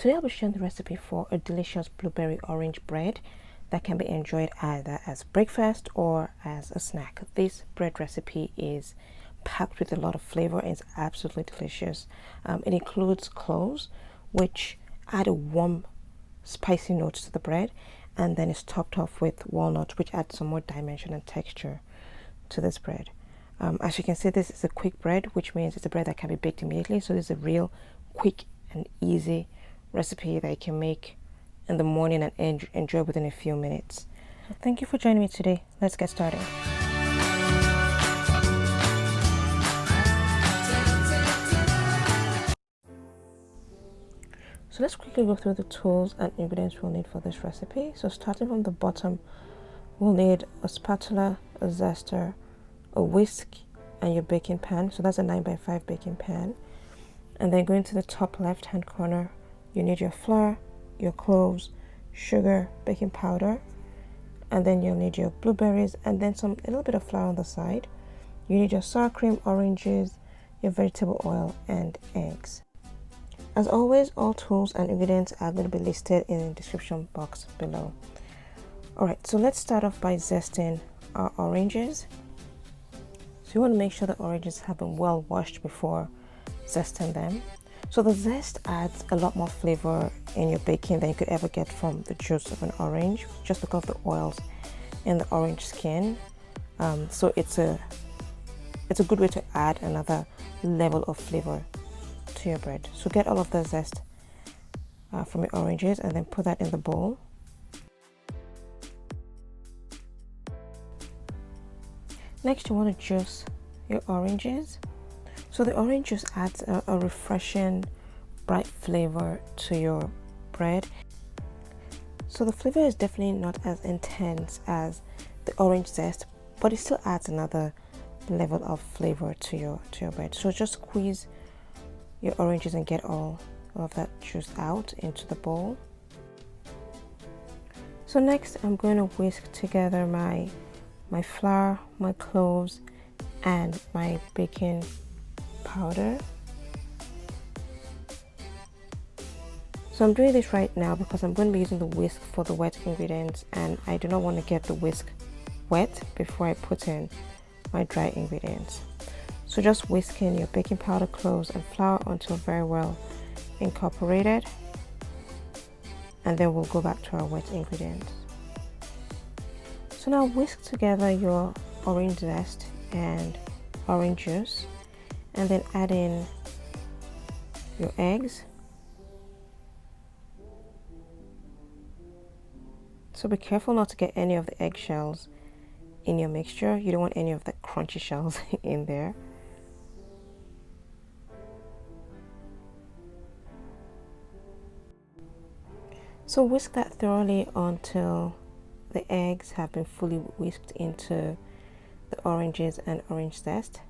Today I'll be sharing the recipe for a delicious blueberry orange bread that can be enjoyed either as breakfast or as a snack. This bread recipe is packed with a lot of flavor and it's absolutely delicious. It includes cloves, which add a warm, spicy note to the bread, and then it's topped off with walnuts, which adds some more dimension and texture to this bread. As you can see, this is a quick bread, which means it's a bread that can be baked immediately. So this is a real quick and easy recipe that you can make in the morning and enjoy within a few minutes. So thank you for joining me today. Let's get started. So let's quickly go through the tools and ingredients we'll need for this recipe. So starting from the bottom, we'll need a spatula, a zester, a whisk, and your baking pan. So that's a 9x5 baking pan. And then going to the top left hand corner, you need your flour, your cloves, sugar, baking powder, and then you'll need your blueberries and then a little bit of flour on the side. You need your sour cream, oranges, your vegetable oil, and eggs. As always, all tools and ingredients are going to be listed in the description box below. Alright, so let's start off by zesting our oranges. So you want to make sure the oranges have been well washed before zesting them. So the zest adds a lot more flavor in your baking than you could ever get from the juice of an orange, just because of the oils in the orange skin. So it's a good way to add another level of flavor to your bread. So get all of the zest from your oranges and then put that in the bowl. Next, you want to juice your oranges. So the orange juice adds a refreshing, bright flavor to your bread. So the flavor is definitely not as intense as the orange zest, but it still adds another level of flavor to your bread. So just squeeze your oranges and get all of that juice out into the bowl. So next, I'm going to whisk together my flour, my cloves, and my baking powder. So I'm doing this right now because I'm going to be using the whisk for the wet ingredients, and I do not want to get the whisk wet before I put in my dry ingredients. So just whisking your baking powder, cloves, and flour until very well incorporated, and then we'll go back to our wet ingredients. So now whisk together your orange zest and orange juice, and then add in your eggs. So be careful not to get any of the eggshells in your mixture. You don't want any of the crunchy shells in there. So whisk that thoroughly until the eggs have been fully whisked into the oranges and orange zest,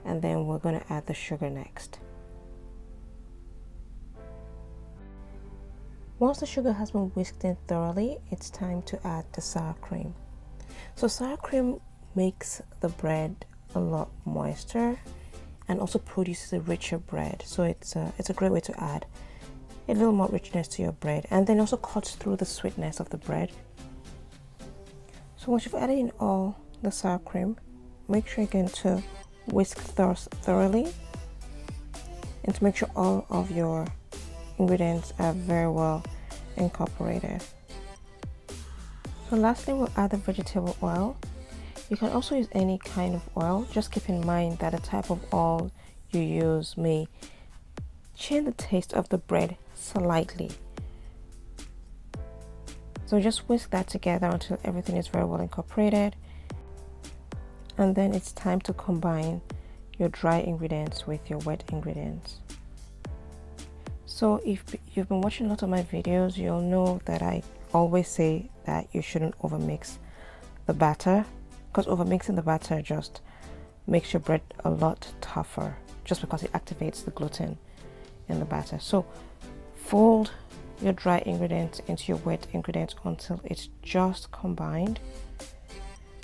and then we're going to add the sugar next. Once the sugar has been whisked in thoroughly, it's time to add the sour cream. So sour cream makes the bread a lot moister and also produces a richer bread. So it's a great way to add a little more richness to your bread, and then also cuts through the sweetness of the bread. So once you've added in all the sour cream, make sure again to whisk thoroughly and to make sure all of your ingredients are very well incorporated. So lastly, we'll add the vegetable oil. You can also use any kind of oil. Just keep in mind that the type of oil you use may change the taste of the bread slightly. So just whisk that together until everything is very well incorporated, and then it's time to combine your dry ingredients with your wet ingredients. So if you've been watching a lot of my videos, you'll know that I always say that you shouldn't overmix the batter, because overmixing the batter just makes your bread a lot tougher, just because it activates the gluten in the batter. So fold your dry ingredients into your wet ingredients until it's just combined,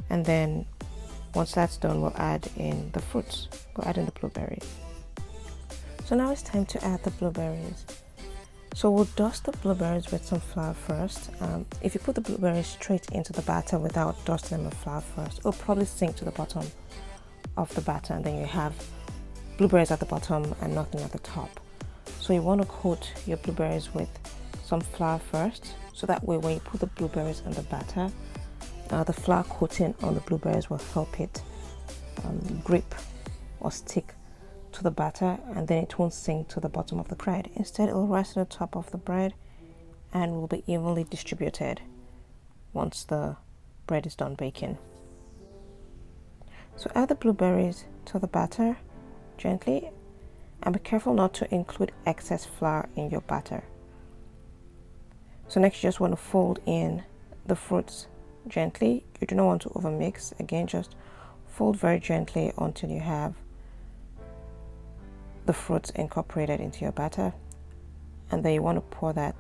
and then once that's done, we'll add in the fruits. We'll add in the blueberries. So now it's time to add the blueberries. So we'll dust the blueberries with some flour first. If you put the blueberries straight into the batter without dusting them with flour first, it'll probably sink to the bottom of the batter, and then you have blueberries at the bottom and nothing at the top. So you want to coat your blueberries with some flour first, so that way when you put the blueberries in the batter, the flour coating on the blueberries will help it grip or stick to the batter, and then it won't sink to the bottom of the bread. Instead, it will rest on the top of the bread and will be evenly distributed once the bread is done baking. So add the blueberries to the batter gently, and be careful not to include excess flour in your batter. So next, you just want to fold in the fruits gently. You do not want to overmix. Again, just fold very gently until you have the fruits incorporated into your batter, and then you want to pour that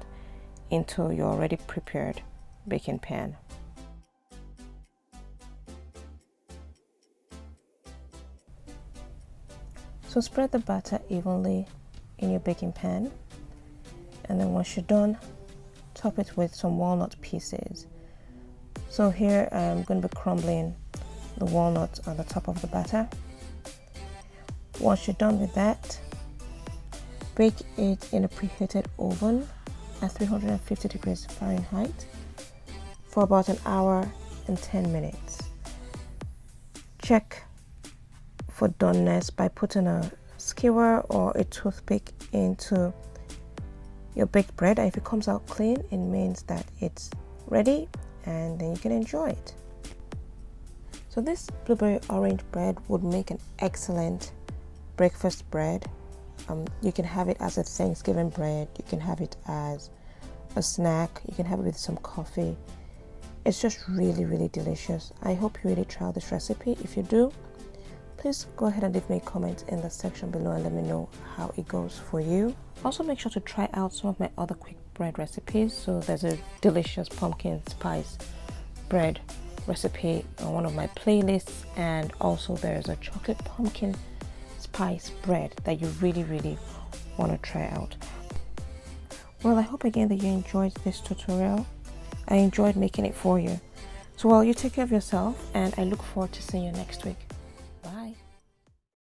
into your already prepared baking pan. So spread the batter evenly in your baking pan, and then once you're done, top it with some walnut pieces. So here I'm going to be crumbling the walnuts on the top of the batter. Once you're done with that, bake it in a preheated oven at 350 degrees Fahrenheit for about an hour and 10 minutes. Check for doneness by putting a skewer or a toothpick into your baked bread, and if it comes out clean, it means that it's ready, and then you can enjoy it. So this blueberry orange bread would make an excellent breakfast bread. You can have it as a Thanksgiving bread, you can have it as a snack, you can have it with some coffee. It's just really delicious. I hope you really try this recipe. If you do, please go ahead and leave me a comment in the section below and let me know how it goes for you. Also, make sure to try out some of my other quick bread recipes. So there's a delicious pumpkin spice bread recipe on one of my playlists, and also there's a chocolate pumpkin spice bread that you really want to try out. Well, I hope again that you enjoyed this tutorial. I enjoyed making it for you. So well, you take care of yourself, and I look forward to seeing you next week.